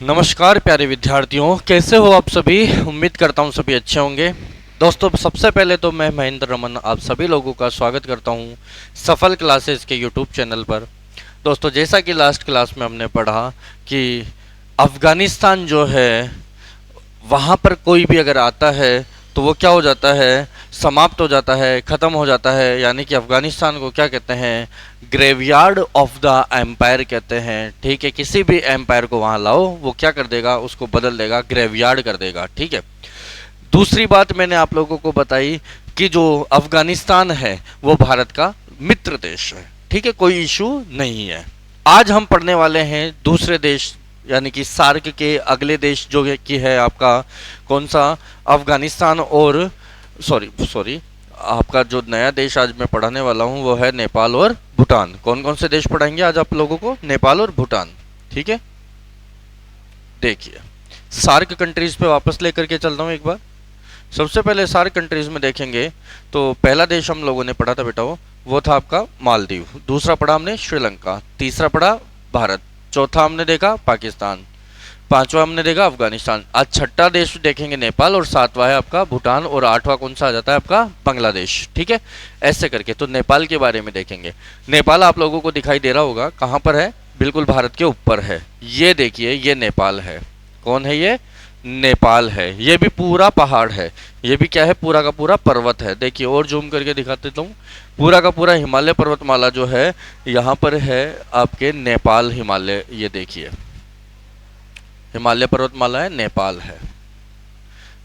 नमस्कार प्यारे विद्यार्थियों, कैसे हो आप सभी। उम्मीद करता हूँ सभी अच्छे होंगे। दोस्तों, सबसे पहले तो मैं महेंद्र रमन आप सभी लोगों का स्वागत करता हूँ सफल क्लासेस के यूट्यूब चैनल पर। दोस्तों, जैसा कि लास्ट क्लास में हमने पढ़ा कि अफ़गानिस्तान जो है वहाँ पर कोई भी अगर आता है तो वो क्या हो जाता है, समाप्त हो जाता है, ख़त्म हो जाता है। यानी कि अफ़गानिस्तान को क्या कहते हैं, ग्रेवयार्ड ऑफ द एम्पायर कहते हैं। ठीक है, किसी भी एम्पायर को वहाँ लाओ, वो क्या कर देगा, उसको बदल देगा, ग्रेवयार्ड कर देगा। ठीक है। दूसरी बात मैंने आप लोगों को बताई कि जो अफ़गानिस्तान है वो भारत का मित्र देश है। ठीक है, कोई इशू नहीं है। आज हम पढ़ने वाले हैं दूसरे देश यानी कि सार्क के अगले देश जो कि है आपका कौन सा, अफगानिस्तान और सॉरी आपका जो नया देश आज मैं पढ़ाने वाला हूँ वो है नेपाल और भूटान। कौन कौन से देश पढ़ाएंगे आज आप लोगों को, नेपाल और भूटान। ठीक है, देखिए सार्क कंट्रीज पे वापस लेकर के चलता हूँ एक बार। सबसे पहले सार्क कंट्रीज में देखेंगे तो पहला देश हम लोगों ने पढ़ा था बेटा वो था आपका मालदीव। दूसरा पढ़ा हमने श्रीलंका। तीसरा पढ़ा भारत। चौथा हमने देखा पाकिस्तान। पांचवा हमने देखा अफगानिस्तान। आज छठा देश देखेंगे नेपाल और सातवां है आपका भूटान और आठवां कौन सा आ जाता है आपका बांग्लादेश। ठीक है, ऐसे करके तो नेपाल के बारे में देखेंगे। नेपाल आप लोगों को दिखाई दे रहा होगा, कहाँ पर है, बिल्कुल भारत के ऊपर है। ये देखिए ये नेपाल है। कौन है ये, नेपाल है। ये भी पूरा पहाड़ है, ये भी क्या है, पूरा का पूरा पर्वत है। देखिए और जूम करके दिखा देता हूँ, पूरा का पूरा हिमालय पर्वतमाला जो है यहाँ पर है आपके नेपाल हिमालय। ये देखिए हिमालय पर्वतमाला है, नेपाल है।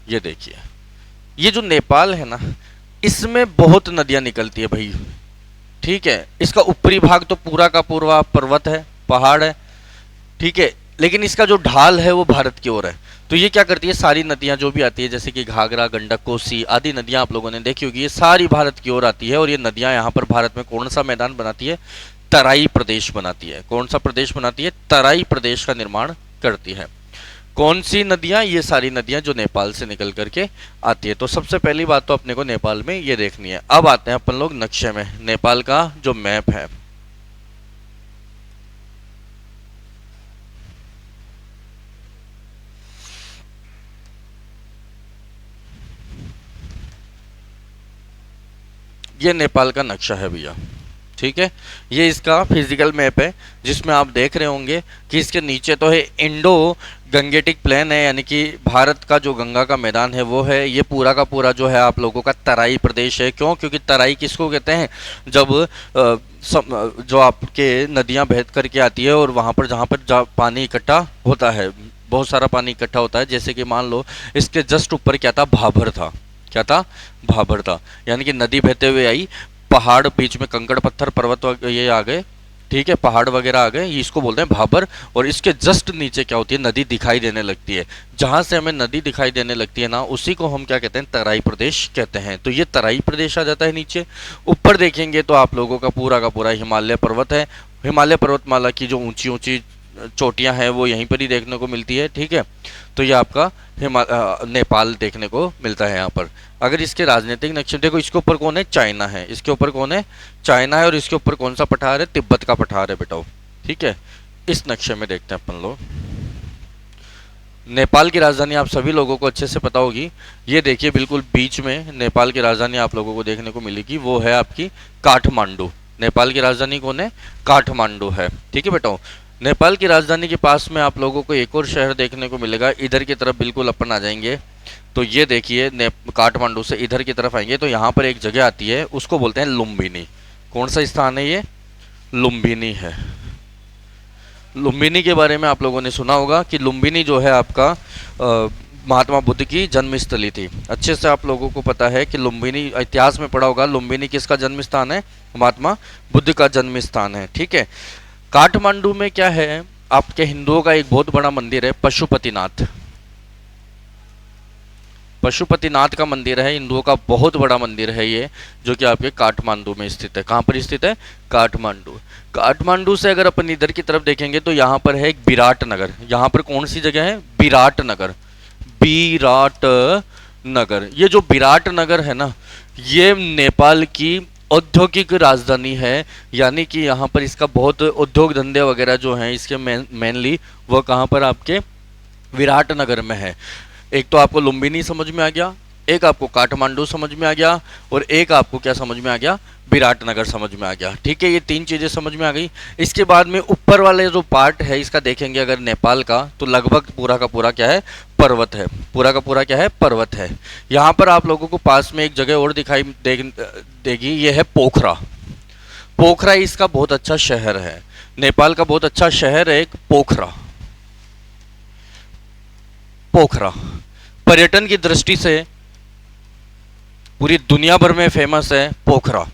ये देखिए ये जो नेपाल है ना, इसमें बहुत नदियाँ निकलती है भाई। ठीक है, इसका ऊपरी भाग तो पूरा का पूरा पर्वत है, पहाड़ है। ठीक है, लेकिन इसका जो ढाल है वो भारत की ओर है। तो ये क्या करती है, सारी नदियां जो भी आती है जैसे कि घाघरा, गंडक, कोसी आदि नदियां आप लोगों ने देखी होगी, ये सारी भारत की ओर आती है। और ये नदियां यहाँ पर भारत में कौन सा मैदान बनाती है, तराई प्रदेश बनाती है। कौन सा प्रदेश बनाती है, तराई प्रदेश का निर्माण करती है। कौन सी नदियां, ये सारी नदियां जो नेपाल से निकल करके आती है। तो सबसे पहली बात तो अपने को नेपाल में ये देखनी है। अब आते हैं अपन लोग नक्शे में, नेपाल का जो मैप है। ये नेपाल का नक्शा है भैया। ठीक है, ये इसका फिजिकल मैप है जिसमें आप देख रहे होंगे कि इसके नीचे तो है इंडो गंगेटिक प्लेन है, यानी कि भारत का जो गंगा का मैदान है वो है। ये पूरा का पूरा जो है आप लोगों का तराई प्रदेश है। क्यों, क्योंकि तराई किसको कहते हैं, जब जो आपके नदियां बह करके आती है और वहाँ पर जहाँ पर पानी इकट्ठा होता है, बहुत सारा पानी इकट्ठा होता है। जैसे कि मान लो इसके जस्ट ऊपर क्या था, भाभर था। क्या था, भाभर था। यानी कि नदी बहते हुए आई, पहाड़ बीच में कंकड़ पत्थर पर्वत ये आ गए। ठीक है, पहाड़ वगैरह आ गए, ये इसको बोलते हैं भाबर। और इसके जस्ट नीचे क्या होती है, नदी दिखाई देने लगती है। जहां से हमें नदी दिखाई देने लगती है ना, उसी को हम क्या कहते हैं, तराई प्रदेश कहते हैं। तो ये तराई प्रदेश आ जाता है नीचे। ऊपर देखेंगे तो आप लोगों का पूरा हिमालय पर्वत है। हिमालय पर्वतमाला की जो ऊंची ऊंची चोटियां हैं वो यहीं पर ही देखने को मिलती है। ठीक है, तो ये आपका नेपाल देखने को मिलता है यहाँ पर। अगर इसके राजनीतिक नक्शे देखो, इसके ऊपर कौन है, चाइना है। इसके ऊपर कौन है, चाइना है। और इसके ऊपर कौन सा पठार है, तिब्बत का पठार है बेटा। ठीक है, इस नक्शे में देखते हैं अपन लोग। नेपाल की राजधानी आप सभी लोगों को अच्छे से पता होगी। ये देखिए बिल्कुल बीच में नेपाल की राजधानी आप लोगों को देखने को मिलेगी, वो है आपकी काठमांडू। नेपाल की राजधानी कौन है, काठमांडू है। ठीक है बेटा, नेपाल की राजधानी के पास में आप लोगों को एक और शहर देखने को मिलेगा। इधर की तरफ बिल्कुल अपन आ जाएंगे तो ये देखिए काठमांडू से इधर की तरफ आएंगे तो यहाँ पर एक जगह आती है, उसको बोलते हैं लुम्बिनी। कौन सा स्थान है ये, लुम्बिनी है। लुम्बिनी के बारे में आप लोगों ने सुना होगा कि लुम्बिनी जो है आपका महात्मा बुद्ध की जन्मस्थली थी। अच्छे से आप लोगों को पता है कि लुम्बिनी, इतिहास में पढ़ा होगा, लुम्बिनी किसका जन्म स्थान है, महात्मा बुद्ध का जन्म स्थान है। ठीक है, काठमांडू में क्या है, आपके हिंदुओं का एक बहुत बड़ा मंदिर है, पशुपतिनाथ। पशुपतिनाथ का मंदिर है, हिंदुओं का बहुत बड़ा मंदिर है ये, जो कि आपके काठमांडू में स्थित है। कहाँ पर स्थित है, काठमांडू। काठमांडू से अगर अपन इधर की तरफ देखेंगे तो यहाँ पर है एक विराट नगर। यहाँ पर कौन सी जगह है, विराट नगर। विराट नगर, ये जो विराट नगर है ना, ये नेपाल की औद्योगिक राजधानी है। यानी कि यहाँ पर इसका बहुत उद्योग धंधे वगैरह जो हैं इसके मेनली वो कहाँ पर आपके विराटनगर में है। एक तो आपको लुम्बिनी समझ में आ गया, एक आपको काठमांडू समझ में आ गया, और एक आपको क्या समझ में आ गया, विराटनगर समझ में आ गया। ठीक है, ये तीन चीज़ें समझ में आ गई। इसके बाद में ऊपर वाले जो पार्ट है इसका देखेंगे अगर नेपाल का, तो लगभग पूरा का पूरा क्या है, पर्वत है। पूरा का पूरा क्या है, पर्वत है। यहाँ पर आप लोगों को पास में एक जगह और दिखाई देगी, ये है पोखरा। पोखरा इसका बहुत अच्छा शहर है, नेपाल का बहुत अच्छा शहर है एक पोखरा। पोखरा पर्यटन की दृष्टि से पूरी दुनिया भर में फेमस है पोखरा।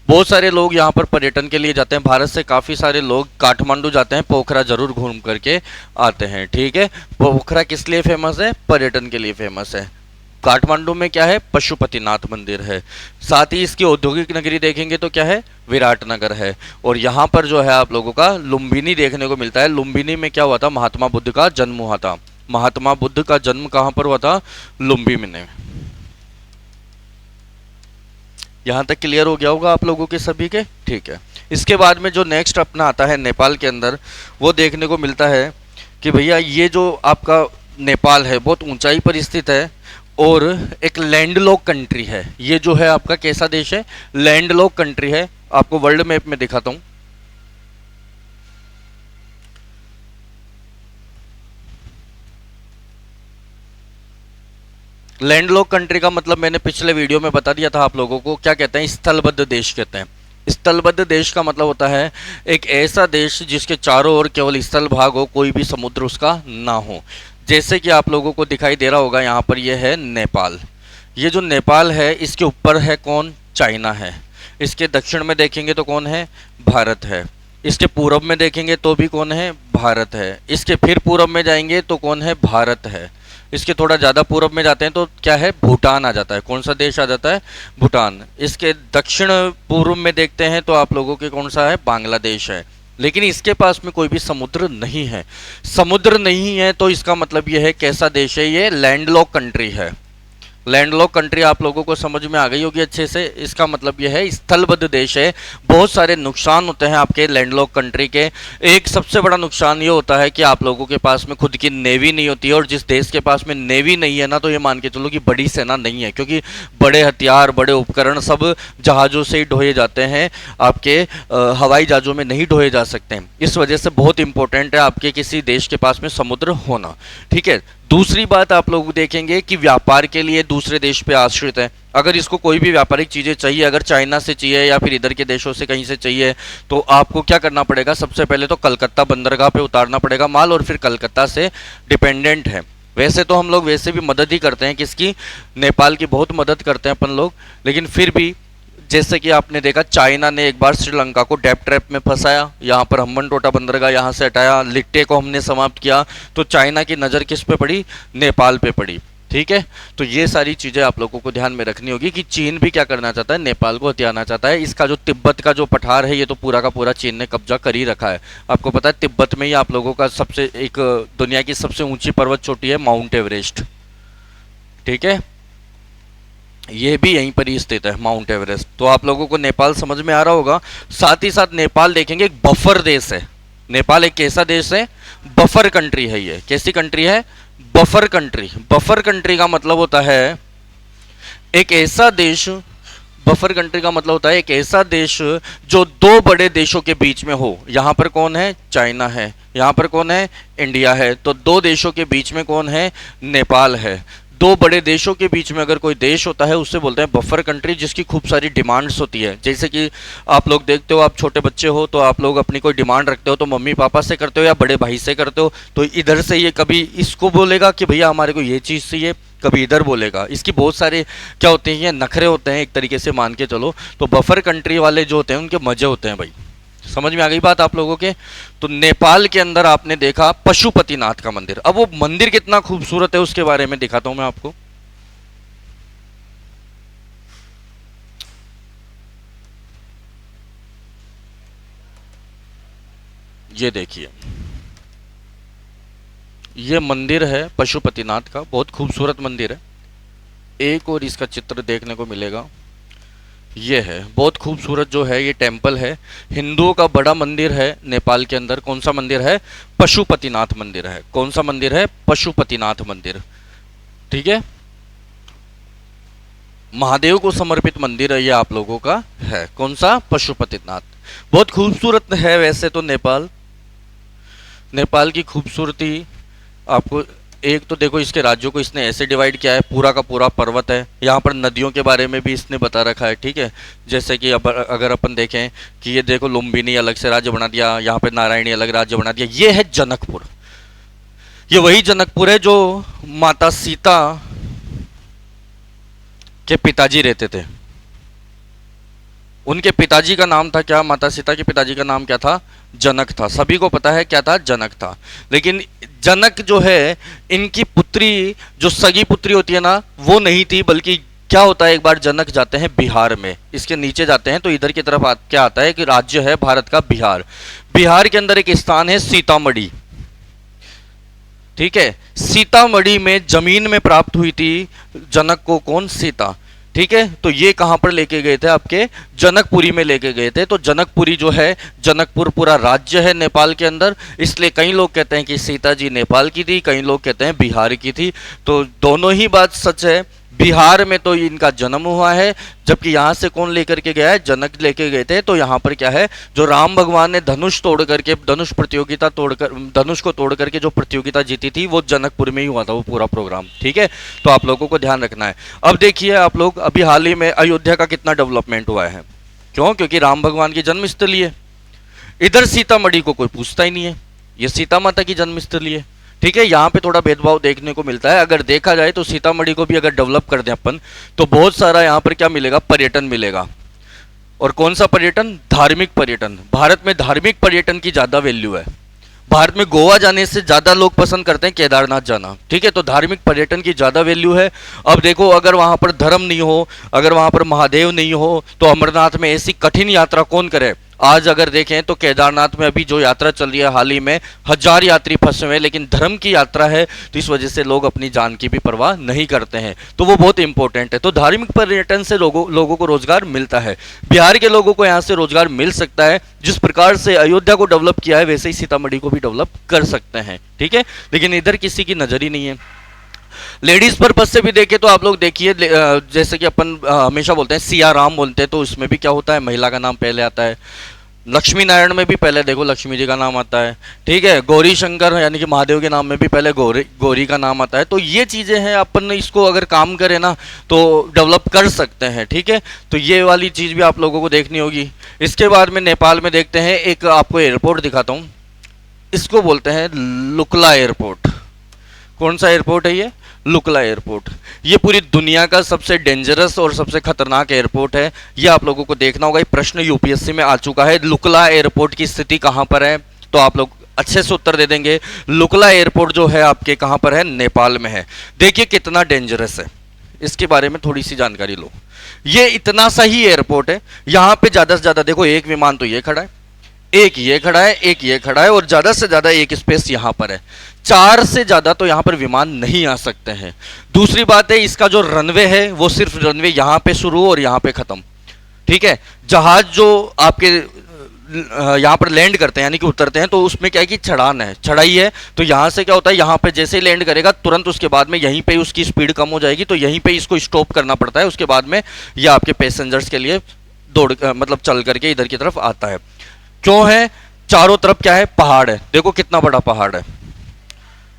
बहुत सारे लोग यहाँ पर पर्यटन के लिए जाते हैं, भारत से काफ़ी सारे लोग काठमांडू जाते हैं, पोखरा जरूर घूम करके आते हैं। ठीक है, पोखरा किस लिए फेमस है, पर्यटन के लिए फेमस है। काठमांडू में क्या है, पशुपतिनाथ मंदिर है। साथ ही इसकी औद्योगिक नगरी देखेंगे तो क्या है, विराटनगर है। और यहाँ पर जो है आप लोगों का लुम्बिनी देखने को मिलता है। लुम्बिनी में क्या हुआ था, महात्मा बुद्ध का जन्म हुआ था। महात्मा बुद्ध का जन्म कहाँ पर हुआ था, लुम्बिनी में। यहाँ तक क्लियर हो गया होगा आप लोगों के सभी के। ठीक है, इसके बाद में जो नेक्स्ट अपना आता है नेपाल के अंदर, वो देखने को मिलता है कि भैया ये जो आपका नेपाल है बहुत ऊंचाई पर स्थित है और एक लैंडलॉक कंट्री है। ये जो है आपका कैसा देश है, लैंडलॉक कंट्री है। आपको वर्ल्ड मैप में दिखाता हूँ। लैंडलॉक कंट्री का मतलब मैंने पिछले वीडियो में बता दिया था आप लोगों को, क्या कहते हैं, स्थलबद्ध देश कहते हैं। स्थलबद्ध देश का मतलब होता है एक ऐसा देश जिसके चारों ओर केवल स्थल भाग हो, कोई भी समुद्र उसका ना हो। जैसे कि आप लोगों को दिखाई दे रहा होगा यहाँ पर, ये है नेपाल। ये जो नेपाल है इसके ऊपर है कौन, चाइना है। इसके दक्षिण में देखेंगे तो कौन है, भारत है। इसके पूरब में देखेंगे तो भी कौन है, भारत है। इसके फिर पूरब में जाएंगे तो कौन है, भारत है। इसके थोड़ा ज़्यादा पूरब में जाते हैं तो क्या है, भूटान आ जाता है। कौन सा देश आ जाता है, भूटान। इसके दक्षिण पूर्व में देखते हैं तो आप लोगों के कौन सा है, बांग्लादेश है। लेकिन इसके पास में कोई भी समुद्र नहीं है। समुद्र नहीं है तो इसका मतलब यह है कैसा देश है, ये लैंडलॉक कंट्री है। लैंडलॉक कंट्री आप लोगों को समझ में आ गई होगी अच्छे से। इसका मतलब यह है स्थलबद्ध देश है। बहुत सारे नुकसान होते हैं आपके लैंडलॉक कंट्री के। एक सबसे बड़ा नुकसान ये होता है कि आप लोगों के पास में खुद की नेवी नहीं होती है, और जिस देश के पास में नेवी नहीं है ना, तो ये मान के चलो कि बड़ी सेना नहीं है, क्योंकि बड़े हथियार बड़े उपकरण सब जहाज़ों से ही ढोए जाते हैं, आपके हवाई जहाज़ों में नहीं ढोए जा सकते हैं। इस वजह से बहुत इंपॉर्टेंट है आपके किसी देश के पास में समुद्र होना। ठीक है, दूसरी बात आप लोग देखेंगे कि व्यापार के लिए दूसरे देश पे आश्रित है। अगर इसको कोई भी व्यापारिक चीज़ें चाहिए, अगर चाइना से चाहिए या फिर इधर के देशों से कहीं से चाहिए, तो आपको क्या करना पड़ेगा, सबसे पहले तो कलकत्ता बंदरगाह पे उतारना पड़ेगा माल, और फिर कलकत्ता से डिपेंडेंट है। वैसे तो हम लोग वैसे भी मदद ही करते हैं, किसकी, नेपाल की बहुत मदद करते हैं अपन लोग। लेकिन फिर भी जैसे कि आपने देखा, चाइना ने एक बार श्रीलंका को डेप ट्रैप में फंसाया, यहाँ पर हम्बनटोटा बंदरगाह यहाँ से हटाया, लिट्टे को हमने समाप्त किया, तो चाइना की नज़र किस पे पड़ी, नेपाल पे पड़ी। ठीक है, तो ये सारी चीज़ें आप लोगों को ध्यान में रखनी होगी कि चीन भी क्या करना चाहता है, नेपाल को हथियाना चाहता है। इसका जो तिब्बत का जो पठार है, ये तो पूरा का पूरा चीन ने कब्जा कर ही रखा है। आपको पता है तिब्बत में ही आप लोगों का सबसे एक दुनिया की सबसे ऊंची पर्वत चोटी है माउंट एवरेस्ट। ठीक है, ये भी यहीं पर ही स्थित है माउंट एवरेस्ट। तो आप लोगों को नेपाल समझ में आ रहा होगा। साथ ही साथ नेपाल देखेंगे एक बफर देश है। नेपाल एक कैसा देश है, बफर कंट्री है। ये कैसी कंट्री है, बफर कंट्री। बफर कंट्री का मतलब होता है एक ऐसा देश, बफर कंट्री का मतलब होता है एक ऐसा देश जो दो बड़े देशों के बीच में हो। यहाँ पर कौन है, चाइना है, यहाँ पर कौन है, इंडिया है। तो दो देशों के बीच में कौन है, नेपाल है। दो बड़े देशों के बीच में अगर कोई देश होता है उससे बोलते हैं बफर कंट्री, जिसकी खूब सारी डिमांड्स होती है। जैसे कि आप लोग देखते हो, आप छोटे बच्चे हो तो आप लोग अपनी कोई डिमांड रखते हो तो मम्मी पापा से करते हो या बड़े भाई से करते हो। तो इधर से ये कभी इसको बोलेगा कि भैया हमारे को ये चीज़ चाहिए, कभी इधर बोलेगा। इसकी बहुत सारे क्या होते हैं, नखरे होते हैं एक तरीके से मान के चलो। तो बफर कंट्री वाले जो होते हैं उनके मजे होते हैं भाई। समझ में आ गई बात आप लोगों के। तो नेपाल के अंदर आपने देखा पशुपतिनाथ का मंदिर। अब वो मंदिर कितना खूबसूरत है उसके बारे में दिखाता हूं मैं आपको। ये देखिए, ये मंदिर है पशुपतिनाथ का, बहुत खूबसूरत मंदिर है। एक और इसका चित्र देखने को मिलेगा। ये है बहुत खूबसूरत जो है ये टेम्पल है, हिंदुओं का बड़ा मंदिर है नेपाल के अंदर। कौन सा मंदिर है? पशुपतिनाथ मंदिर है। कौन सा मंदिर है? पशुपतिनाथ मंदिर। ठीक है, महादेव को समर्पित मंदिर है ये आप लोगों का है। कौन सा? पशुपतिनाथ। बहुत खूबसूरत है वैसे तो नेपाल। नेपाल की खूबसूरती आपको, एक तो देखो इसके राज्यों को इसने ऐसे डिवाइड किया है, पूरा का पूरा पर्वत है। यहाँ पर नदियों के बारे में भी इसने बता रखा है। ठीक है, जैसे कि अब अगर अपन देखें कि ये देखो लुम्बिनी अलग से राज्य बना दिया, यहाँ पे नारायणी अलग राज्य बना दिया। ये है जनकपुर। ये वही जनकपुर है जो माता सीता के पिताजी रहते थे। उनके पिताजी का नाम था क्या? माता सीता के पिताजी का नाम क्या था? जनक था। सभी को पता है क्या था? जनक था। लेकिन जनक जो है, इनकी पुत्री जो सगी पुत्री होती है ना, वो नहीं थी। बल्कि क्या होता है, एक बार जनक जाते हैं बिहार में, इसके नीचे जाते हैं तो इधर की तरफ क्या आता है कि राज्य है भारत का बिहार। बिहार के अंदर एक स्थान है सीतामढ़ी। ठीक है, सीतामढ़ी में जमीन में प्राप्त हुई थी जनक को। कौन? सीता। ठीक है, तो ये कहां पर लेके गए थे? आपके जनकपुरी में लेके गए थे। तो जनकपुरी जो है, जनकपुर पूरा राज्य है नेपाल के अंदर। इसलिए कई लोग कहते हैं कि सीता जी नेपाल की थी, कई लोग कहते हैं बिहार की थी। तो दोनों ही बात सच है। बिहार में तो इनका जन्म हुआ है, जबकि यहाँ से कौन लेकर के गया है? जनक लेके गए थे। तो यहाँ पर क्या है, जो राम भगवान ने धनुष तोड़ करके, धनुष प्रतियोगिता तोड़कर, धनुष को तोड़ करके जो प्रतियोगिता जीती थी, वो जनकपुर में ही हुआ था वो पूरा प्रोग्राम। ठीक है, तो आप लोगों को ध्यान रखना है। अब देखिए आप लोग, अभी हाल ही में अयोध्या का कितना डेवलपमेंट हुआ है। क्यों? क्योंकि राम भगवान की जन्मस्थली है। इधर सीतामढ़ी को कोई पूछता ही नहीं है, ये सीता माता की जन्मस्थली है। ठीक है, यहाँ पे थोड़ा भेदभाव देखने को मिलता है। अगर देखा जाए तो सीतामढ़ी को भी अगर डेवलप कर दें अपन, तो बहुत सारा यहाँ पर क्या मिलेगा? पर्यटन मिलेगा। और कौन सा पर्यटन? धार्मिक पर्यटन। भारत में धार्मिक पर्यटन की ज़्यादा वैल्यू है। भारत में गोवा जाने से ज़्यादा लोग पसंद करते हैं केदारनाथ जाना। ठीक है, तो धार्मिक पर्यटन की ज़्यादा वैल्यू है। अब देखो, अगर वहाँ पर धर्म नहीं हो, अगर वहाँ पर महादेव नहीं हो, तो अमरनाथ में ऐसी कठिन यात्रा कौन करे? आज अगर देखें तो केदारनाथ में अभी जो यात्रा चल रही है, हाल ही में 1000 यात्री फंसे हुए हैं। लेकिन धर्म की यात्रा है, तो इस वजह से लोग अपनी जान की भी परवाह नहीं करते हैं। तो वो बहुत इंपॉर्टेंट है। तो धार्मिक पर्यटन से लोगों को रोजगार मिलता है। बिहार के लोगों को यहाँ से रोजगार मिल सकता है। जिस प्रकार से अयोध्या को डेवलप किया है, वैसे ही सीतामढ़ी को भी डेवलप कर सकते हैं। ठीक है, लेकिन इधर किसी की नजर ही नहीं है। लेडीज पर्पज से भी देखें तो आप लोग देखिए, जैसे कि अपन हमेशा बोलते हैं सिया राम बोलते हैं, तो उसमें भी क्या होता है? महिला का नाम पहले आता है। लक्ष्मी नारायण में भी पहले देखो लक्ष्मी जी का नाम आता है। ठीक है, गौरी शंकर यानी कि महादेव के नाम में भी पहले गौरी का नाम आता है। तो ये चीज़ें हैं, अपन इसको अगर काम करें ना तो डेवलप कर सकते हैं। ठीक है, तो ये वाली चीज़ भी आप लोगों को देखनी होगी। इसके बाद में नेपाल में देखते हैं, एक आपको एयरपोर्ट दिखाता हूँ। इसको बोलते हैं लुकला एयरपोर्ट। कौन सा एयरपोर्ट है ये? लुकला एयरपोर्ट। ये पूरी दुनिया का सबसे डेंजरस और सबसे खतरनाक एयरपोर्ट है। ये आप लोगों को देखना होगा। ये प्रश्न यूपीएससी में आ चुका है। लुकला एयरपोर्ट की स्थिति कहाँ पर है? तो आप लोग अच्छे से उत्तर दे देंगे। लुकला एयरपोर्ट जो है आपके कहाँ पर है? नेपाल में है। देखिए कितना डेंजरस है, इसके बारे में थोड़ी सी जानकारी लो। ये इतना सही एयरपोर्ट है, यहाँ पे ज़्यादा से ज़्यादा देखो, एक विमान तो ये खड़ा है, एक ये खड़ा है, एक ये खड़ा है, और ज़्यादा से ज़्यादा एक स्पेस यहाँ पर है। 4 से ज़्यादा तो यहाँ पर विमान नहीं आ सकते हैं। दूसरी बात है, इसका जो रनवे है वो सिर्फ रनवे यहाँ पे शुरू और यहाँ पे ख़त्म। ठीक है, जहाज जो आपके यहाँ पर लैंड करते हैं यानी कि उतरते हैं, तो उसमें क्या है कि चढ़ान है, चढ़ाई है। तो यहाँ से क्या होता है, यहाँ पे जैसे ही लैंड करेगा तुरंत उसके बाद में यहीं पे उसकी स्पीड कम हो जाएगी, तो यहीं पे इसको स्टॉप करना पड़ता है। उसके बाद में ये आपके पैसेंजर्स के लिए दौड़ मतलब चल करके इधर की तरफ आता है। क्यों है? चारों तरफ क्या है? पहाड़ है। देखो कितना बड़ा पहाड़ है,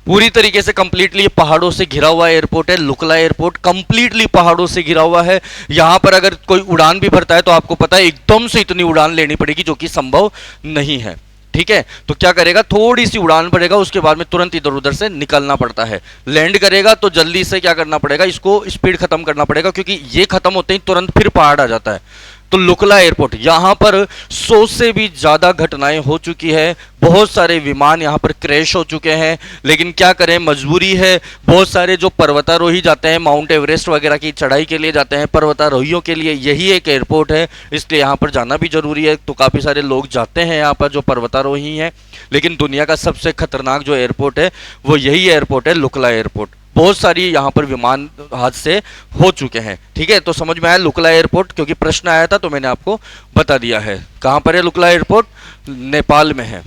पूरी तरीके से कंप्लीटली पहाड़ों से घिरा हुआ एयरपोर्ट है। लुकला एयरपोर्ट कंप्लीटली पहाड़ों से घिरा हुआ है। यहाँ पर अगर कोई उड़ान भी भरता है तो आपको पता है एकदम से इतनी उड़ान लेनी पड़ेगी, जो कि संभव नहीं है। ठीक है, तो क्या करेगा, थोड़ी सी उड़ान भरेगा, उसके बाद में तुरंत इधर उधर से निकलना पड़ता है। लैंड करेगा तो जल्दी से क्या करना पड़ेगा, इसको स्पीड खत्म करना पड़ेगा, क्योंकि ये खत्म होते ही तुरंत फिर पहाड़ आ जाता है। तो लुकला एयरपोर्ट, यहाँ पर 100 से भी ज़्यादा घटनाएं हो चुकी है। बहुत सारे विमान यहाँ पर क्रैश हो चुके हैं, लेकिन क्या करें, मजबूरी है। बहुत सारे जो पर्वतारोही जाते हैं, माउंट एवरेस्ट वगैरह की चढ़ाई के लिए जाते हैं, पर्वतारोहियों के लिए यही एक एयरपोर्ट है, इसलिए यहाँ पर जाना भी जरूरी है। तो काफ़ी सारे लोग जाते हैं यहाँ पर जो पर्वतारोही हैं। लेकिन दुनिया का सबसे खतरनाक जो एयरपोर्ट है वो यही एयरपोर्ट है, लुकला एयरपोर्ट। बहुत सारी यहाँ पर विमान हादसे हो चुके हैं। ठीक है, तो समझ में आया लुकला एयरपोर्ट, क्योंकि प्रश्न आया था तो मैंने आपको बता दिया है। कहाँ पर है लुकला एयरपोर्ट? नेपाल में है।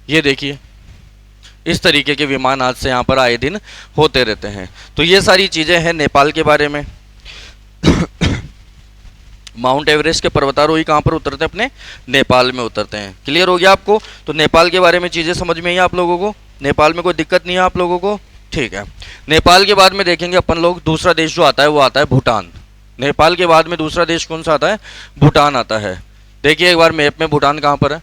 ये देखिए, इस तरीके के विमान हादसे यहाँ पर आए दिन होते रहते हैं। तो ये सारी चीजें हैं नेपाल के बारे में। माउंट एवरेस्ट के पर्वतारोही कहाँ पर उतरते हैं? अपने नेपाल में उतरते हैं। क्लियर हो गया आपको? तो नेपाल के बारे में चीजें समझ में आई आप लोगों को? नेपाल में कोई दिक्कत नहीं है आप लोगों को? ठीक है। नेपाल के बाद में देखेंगे अपन लोग, दूसरा देश जो आता है वो आता है भूटान। नेपाल के बाद में दूसरा देश कौन सा आता है? भूटान आता है। देखिए एक बार मैप में भूटान कहाँ पर है।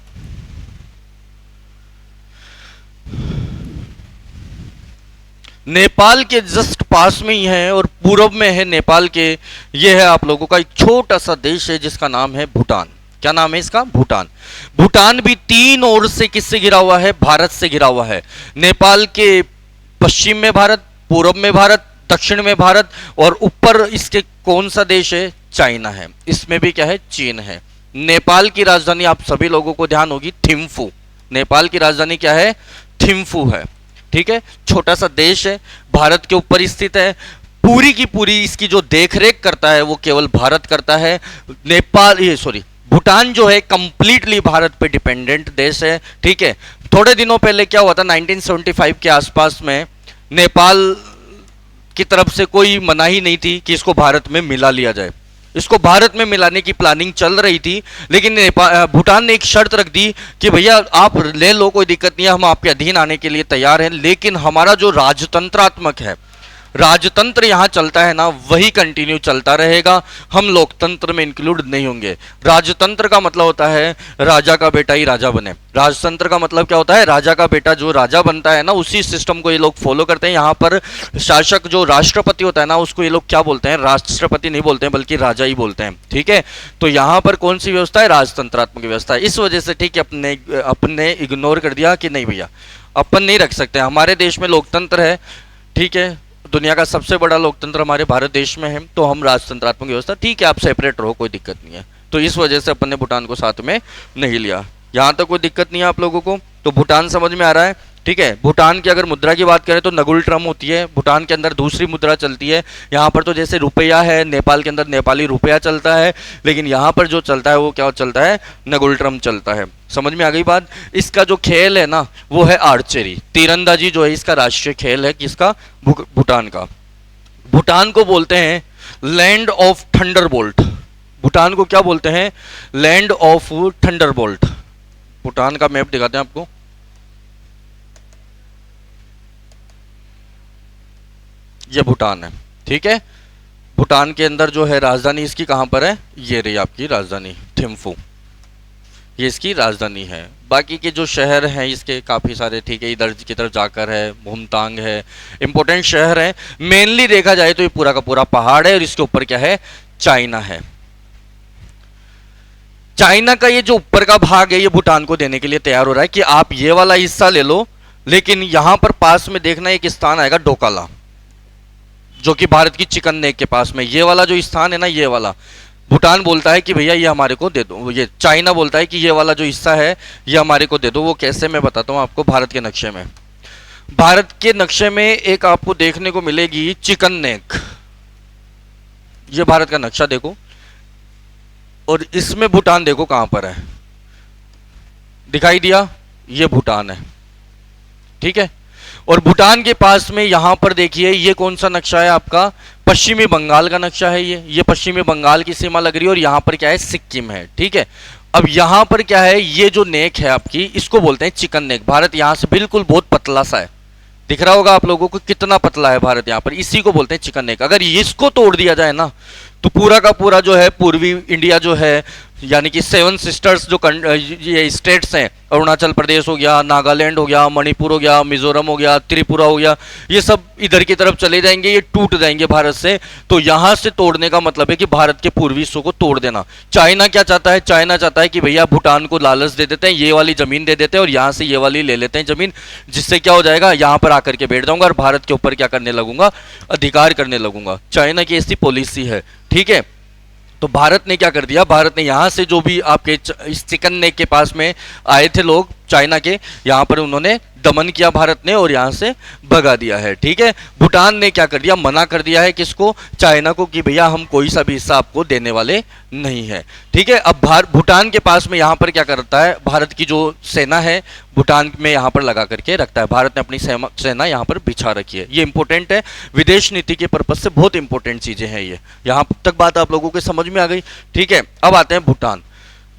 नेपाल के जस्ट पास में ही है और पूर्व में है नेपाल के। ये है आप लोगों का एक छोटा सा देश है जिसका नाम है भूटान। क्या नाम है इसका? भूटान। भूटान भी तीन ओर से किससे घिरा हुआ है? भारत से घिरा हुआ है। नेपाल के पश्चिम में भारत, पूर्व में भारत, दक्षिण में भारत, और ऊपर इसके कौन सा देश है? चाइना है। इसमें भी क्या है? चीन है। नेपाल की राजधानी आप सभी लोगों को ध्यान होगी, थिम्फू। नेपाल की राजधानी क्या है? थिम्फू है। ठीक है, छोटा सा देश है, भारत के ऊपर स्थित है। पूरी की पूरी इसकी जो देखरेख करता है वो केवल भारत करता है। भूटान जो है कंप्लीटली भारत पे डिपेंडेंट देश है। ठीक है, थोड़े दिनों पहले क्या हुआ था, 1975 के आसपास में नेपाल की तरफ से कोई मनाही नहीं थी कि इसको भारत में मिला लिया जाए। इसको भारत में मिलाने की प्लानिंग चल रही थी, लेकिन भूटान ने एक शर्त रख दी कि भैया आप ले लो, कोई दिक्कत नहीं है, हम आपके अधीन आने के लिए तैयार हैं, लेकिन हमारा जो राजतंत्रात्मक है, राजतंत्र यहाँ चलता है ना, वही कंटिन्यू चलता रहेगा। हम लोकतंत्र में इंक्लूड नहीं होंगे। राजतंत्र का मतलब होता है राजा का बेटा ही राजा बने। राजतंत्र का मतलब क्या होता है? राजा का बेटा जो राजा बनता है ना, उसी सिस्टम को ये लोग फॉलो करते हैं। यहाँ पर शासक जो राष्ट्रपति होता है ना, उसको ये लोग क्या बोलते हैं? राष्ट्रपति नहीं बोलते हैं, बल्कि राजा ही बोलते हैं। ठीक है, तो यहाँ पर कौन सी व्यवस्था है? राजतंत्रात्मक व्यवस्था। इस वजह से ठीक है, अपने इग्नोर कर दिया कि नहीं भैया अपन नहीं रख सकते, हमारे देश में लोकतंत्र है। ठीक है, दुनिया का सबसे बड़ा लोकतंत्र हमारे भारत देश में है, तो हम राजतंत्रात्मक व्यवस्था, ठीक है आप सेपरेट रहो, कोई दिक्कत नहीं है। तो इस वजह से अपन ने भूटान को साथ में नहीं लिया। यहाँ तक कोई दिक्कत नहीं है आप लोगों को? तो भूटान समझ में आ रहा है? ठीक है, भूटान की अगर मुद्रा की बात करें तो नगुल ट्रम होती है। भूटान के अंदर दूसरी मुद्रा चलती है। यहाँ पर तो जैसे रुपया है, नेपाल के अंदर नेपाली रुपया चलता है, लेकिन यहाँ पर जो चलता है वो क्या चलता है? नगुल ट्रम चलता है। समझ में आ गई बात? इसका जो खेल है ना, वो है आर्चरी, तीरंदाजी जो है इसका राष्ट्रीय खेल है। किसका? भूटान का। भूटान को बोलते हैं लैंड ऑफ थंडरबोल्ट। भूटान को क्या बोलते हैं? Land of Thunderbolt. भूटान का मैप दिखाते हैं आपको। ये भूटान है। ठीक है, भूटान के अंदर जो है राजधानी इसकी कहां पर है? ये रही आपकी राजधानी थिम्फू, ये इसकी राजधानी है। बाकी के जो शहर हैं इसके काफ़ी सारे, ठीक है, इधर की तरफ जाकर है, मुमतांग है, इंपॉर्टेंट शहर है। मेनली देखा जाए तो ये पूरा का पूरा पहाड़ है और इसके ऊपर क्या है? चाइना है। चाइना का ये जो ऊपर का भाग है ये भूटान को देने के लिए तैयार हो रहा है कि आप ये वाला हिस्सा ले लो, लेकिन यहां पर पास में देखना एक स्थान आएगा डोकाला, जो कि भारत की चिकन नेक के पास में। ये वाला जो स्थान है ना, ये वाला भूटान बोलता है कि भैया ये हमारे को दे दो। ये चाइना बोलता है कि ये वाला जो हिस्सा है ये हमारे को दे दो। वो कैसे, मैं बताता हूँ आपको। भारत के नक्शे में, भारत के नक्शे में एक आपको देखने को मिलेगी चिकन नेक। ये भारत का नक्शा देखो और इसमें भूटान देखो कहां पर है, दिखाई दिया? ये भूटान है। ठीक है, और भूटान के पास में यहां पर देखिए ये कौन सा नक्शा है आपका? पश्चिमी बंगाल का नक्शा है। ये पश्चिमी बंगाल की सीमा लग रही है और यहां पर क्या है? सिक्किम है। ठीक है, अब यहां पर क्या है? ये जो नेक है आपकी, इसको बोलते हैं चिकन नेक। भारत यहां से बिल्कुल बहुत पतला सा है, दिख रहा होगा आप लोगों को कितना पतला है भारत यहां पर, इसी को बोलते हैं चिकन नेक। अगर इसको तोड़ दिया जाए ना, तो पूरा का पूरा जो है पूर्वी इंडिया जो है, यानी कि 7 सिस्टर्स जो ये स्टेट्स हैं, अरुणाचल प्रदेश हो गया, नागालैंड हो गया, मणिपुर हो गया, मिजोरम हो गया, त्रिपुरा हो गया, ये सब इधर की तरफ चले जाएंगे, ये टूट जाएंगे भारत से। तो यहां से तोड़ने का मतलब है कि भारत के पूर्वी हिस्सों को तोड़ देना। चाइना क्या चाहता है? चाइना चाहता है कि भैया भूटान को लालच दे देते हैं, ये वाली जमीन दे देते हैं और यहां से ये वाली ले लेते हैं जमीन, जिससे क्या हो जाएगा? यहां पर आकर के बैठ जाऊंगा और भारत के ऊपर क्या करने लगूंगा? अधिकार करने लगूंगा। चाइना की ऐसी पॉलिसी है। ठीक है, तो भारत ने क्या कर दिया? भारत ने यहां से जो भी आपके इस चिकन नेक के पास में आए थे लोग चाइना के, यहां पर उन्होंने दमन किया भारत ने और यहाँ से भगा दिया है। ठीक है, भूटान ने क्या कर दिया, मना कर दिया है किसको, चाइना को, कि भैया हम कोई सा भी हिस्सा आपको देने वाले नहीं है। ठीक है, अब भूटान के पास में यहाँ पर क्या करता है, भारत की जो सेना है भूटान में यहाँ पर लगा करके रखता है। भारत ने अपनी सेना यहाँ पर बिछा रखी है। ये इंपॉर्टेंट है, विदेश नीति के पर्पज से बहुत इंपॉर्टेंट चीजें हैं ये। यहाँ तक बात आप लोगों को समझ में आ गई। ठीक है, अब आते हैं भूटान।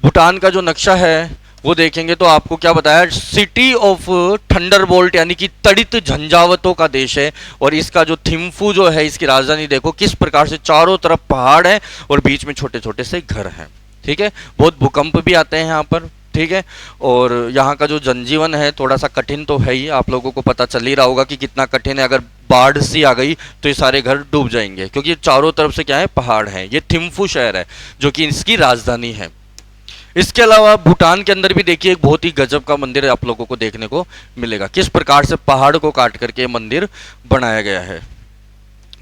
भूटान का जो नक्शा है वो देखेंगे तो आपको क्या बताया, सिटी ऑफ थंडरबोल्ट यानी कि तड़ित झंझावतों का देश है। और इसका जो थिम्फू जो है, इसकी राजधानी देखो किस प्रकार से चारों तरफ पहाड़ है और बीच में छोटे छोटे से घर हैं। ठीक है, बहुत भूकंप भी आते हैं यहाँ पर। ठीक है, और यहाँ का जो जनजीवन है थोड़ा सा कठिन तो है ही, आप लोगों को पता चल ही रहा होगा कि कितना कठिन है। अगर बाढ़ सी आ गई तो ये सारे घर डूब जाएंगे, क्योंकि चारों तरफ से क्या है, पहाड़ है। ये थिम्फू शहर है जो कि इसकी राजधानी है। इसके अलावा भूटान के अंदर भी देखिए एक बहुत ही गजब का मंदिर आप लोगों को देखने को मिलेगा, किस प्रकार से पहाड़ को काट करके मंदिर बनाया गया है।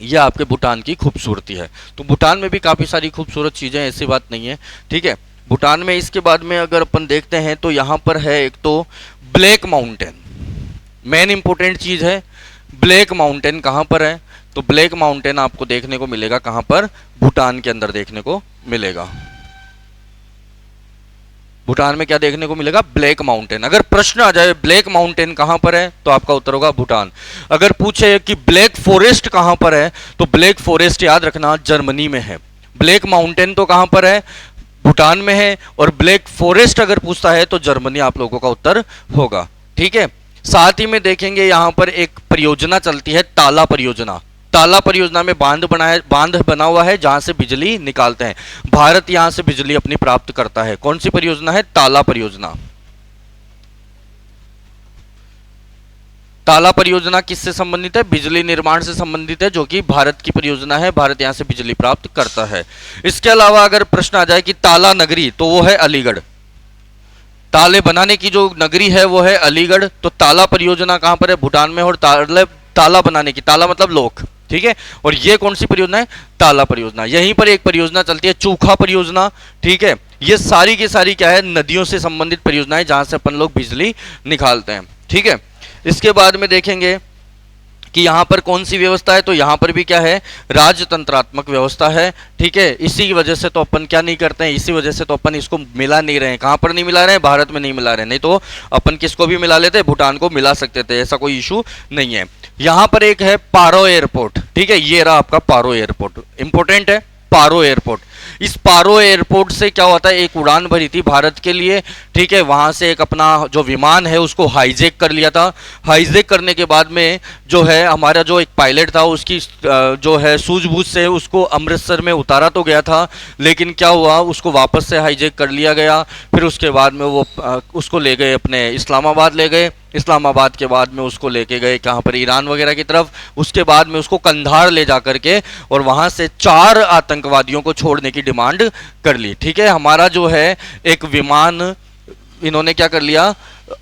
यह आपके भूटान की खूबसूरती है। तो भूटान में भी काफ़ी सारी खूबसूरत चीज़ें, ऐसी बात नहीं है। ठीक है, भूटान में इसके बाद में अगर अपन देखते हैं तो यहाँ पर है एक तो ब्लैक माउंटेन, मेन इंपॉर्टेंट चीज़ है। ब्लैक माउंटेन कहाँ पर है, तो ब्लैक माउंटेन आपको देखने को मिलेगा कहाँ पर, भूटान के अंदर देखने को मिलेगा। भूटान में क्या देखने को मिलेगा, ब्लैक माउंटेन। अगर प्रश्न आ जाए ब्लैक माउंटेन कहां पर है, तो आपका उत्तर होगा भूटान। अगर पूछे कि ब्लैक फॉरेस्ट कहां पर है, तो ब्लैक फॉरेस्ट याद रखना जर्मनी में है। ब्लैक माउंटेन तो कहां पर है, भूटान में है। और ब्लैक फॉरेस्ट अगर पूछता है तो जर्मनी आप लोगों का उत्तर होगा। ठीक है, साथ ही में देखेंगे यहां पर एक परियोजना चलती है, ताला परियोजना। ताला परियोजना में बांध बना हुआ है जहां से बिजली निकालते हैं। भारत यहां से बिजली अपनी प्राप्त करता है। कौन सी परियोजना है, ताला परियोजना। ताला परियोजना किससे संबंधित है, बिजली निर्माण से संबंधित है, जो कि भारत की परियोजना है। भारत यहां से बिजली प्राप्त करता है। इसके अलावा अगर प्रश्न आ जाए कि ताला नगरी, तो वो है अलीगढ़। ताले बनाने की जो नगरी है वो है अलीगढ़। तो ताला परियोजना कहां पर है, भूटान में। और ताला बनाने की, ताला मतलब लॉक। ठीक है, और ये कौन सी परियोजना है, ताला परियोजना। यहीं पर एक परियोजना चलती है, चूखा परियोजना। ठीक है, ये सारी की सारी क्या है, नदियों से संबंधित परियोजनाएं जहां से अपन लोग बिजली निकालते हैं। ठीक है, इसके बाद में देखेंगे कि यहाँ पर कौन सी व्यवस्था है, तो यहाँ पर भी क्या है, राजतंत्रात्मक व्यवस्था है। ठीक है, इसी वजह से तो अपन क्या नहीं करते हैं, इसी वजह से तो अपन इसको मिला नहीं रहे हैं। कहाँ पर नहीं मिला रहे हैं, भारत में नहीं मिला रहे हैं। नहीं तो अपन किसको भी मिला लेते, भूटान को मिला सकते थे, ऐसा कोई इशू नहीं है। यहाँ पर एक है पारो एयरपोर्ट। ठीक है, ये रहा आपका पारो एयरपोर्ट, इंपॉर्टेंट है पारो एयरपोर्ट। इस पारो एयरपोर्ट से क्या होता है, एक उड़ान भरी थी भारत के लिए। ठीक है, वहां से एक अपना जो विमान है उसको हाईजैक कर लिया था। हाईजैक करने के बाद में जो है हमारा जो एक पायलट था, उसकी जो है सूझबूझ से उसको अमृतसर में उतारा तो गया था, लेकिन क्या हुआ, उसको वापस से हाईजैक कर लिया गया। फिर उसके बाद में वो उसको ले गए अपने इस्लामाबाद ले गए। इस्लामाबाद के बाद में उसको लेके गए कहाँ पर, ईरान वगैरह की तरफ। उसके बाद में उसको कंधार ले जा करके और वहाँ से 4 आतंकवादियों को छोड़ने की डिमांड कर ली। ठीक है, हमारा जो है एक विमान इन्होंने क्या कर लिया,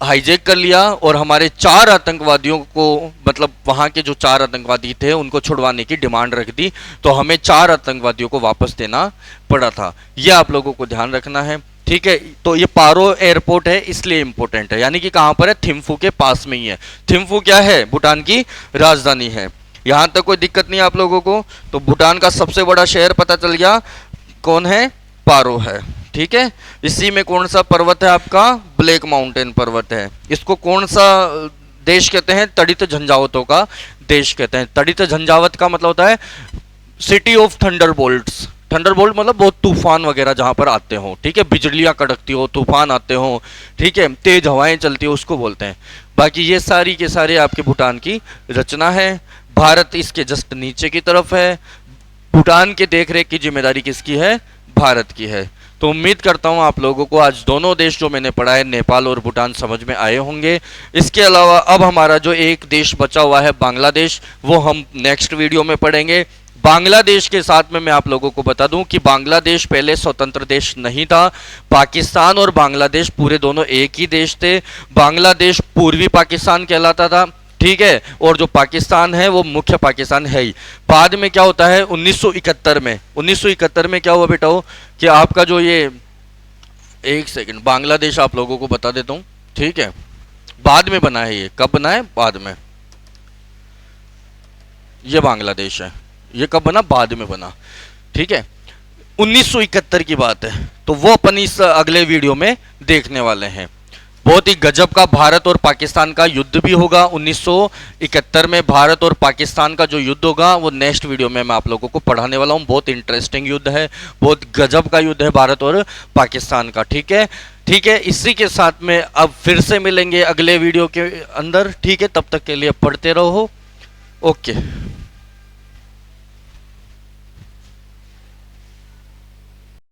हाईजैक कर लिया और हमारे 4 आतंकवादियों को, मतलब वहाँ के जो 4 आतंकवादी थे उनको छुड़वाने की डिमांड रख दी। तो हमें 4 आतंकवादियों को वापस देना पड़ा था। यह आप लोगों को ध्यान रखना है। ठीक है, तो ये पारो एयरपोर्ट है इसलिए इंपॉर्टेंट है, यानी कि कहां पर है, थिम्फू के पास में ही है। थिम्फू क्या है, भूटान की राजधानी है। यहां तक कोई दिक्कत नहीं आप लोगों को। तो भूटान का सबसे बड़ा शहर पता चल गया, कौन है, पारो है। ठीक है, इसी में कौन सा पर्वत है आपका, ब्लैक माउंटेन पर्वत है। इसको कौन सा देश कहते हैं, तड़ित झंझावतों का देश कहते हैं। तड़ित झंझावत का मतलब होता है सिटी ऑफ थंडरबोल्ट्स। थंडरबोल्ट मतलब बहुत तूफान वगैरह जहां पर आते हो। ठीक है, बिजलियां कड़कती हो, तूफान आते हो। ठीक है, तेज हवाएं चलती हो, उसको बोलते हैं। बाकी ये सारी के सारे आपके भूटान की रचना है। भारत इसके जस्ट नीचे की तरफ है। भूटान के देखरेख की जिम्मेदारी किसकी है, भारत की है। तो उम्मीद करता हूं आप लोगों को आज दोनों देश जो मैंने पढ़ा है, नेपाल और भूटान, समझ में आए होंगे। इसके अलावा अब हमारा जो एक देश बचा हुआ है बांग्लादेश, वो हम नेक्स्ट वीडियो में पढ़ेंगे। बांग्लादेश के साथ में मैं आप लोगों को बता दूं कि बांग्लादेश पहले स्वतंत्र देश नहीं था। पाकिस्तान और बांग्लादेश पूरे दोनों एक ही देश थे। बांग्लादेश पूर्वी पाकिस्तान कहलाता था। ठीक है, और जो पाकिस्तान है वो मुख्य पाकिस्तान है ही। बाद में क्या होता है, 1971 में क्या हुआ बेटा, हो कि आपका जो ये, एक सेकंड, बांग्लादेश आप लोगों को बता देता हूँ। ठीक है, बाद में बना है, ये कब बना है? बाद में। ये बांग्लादेश है, ये कब बना? बाद में बना। ठीक है, 1971 की बात है, तो वो अपन इस अगले वीडियो में देखने वाले हैं। बहुत ही गजब का भारत और पाकिस्तान का युद्ध भी होगा 1971 में। भारत और पाकिस्तान का जो युद्ध होगा वो नेक्स्ट वीडियो में मैं आप लोगों को पढ़ाने वाला हूँ। बहुत इंटरेस्टिंग युद्ध है, बहुत गजब का युद्ध है भारत और पाकिस्तान का। ठीक है, ठीक है, इसी के साथ में अब फिर से मिलेंगे अगले वीडियो के अंदर। ठीक है, तब तक के लिए पढ़ते रहो। ओके।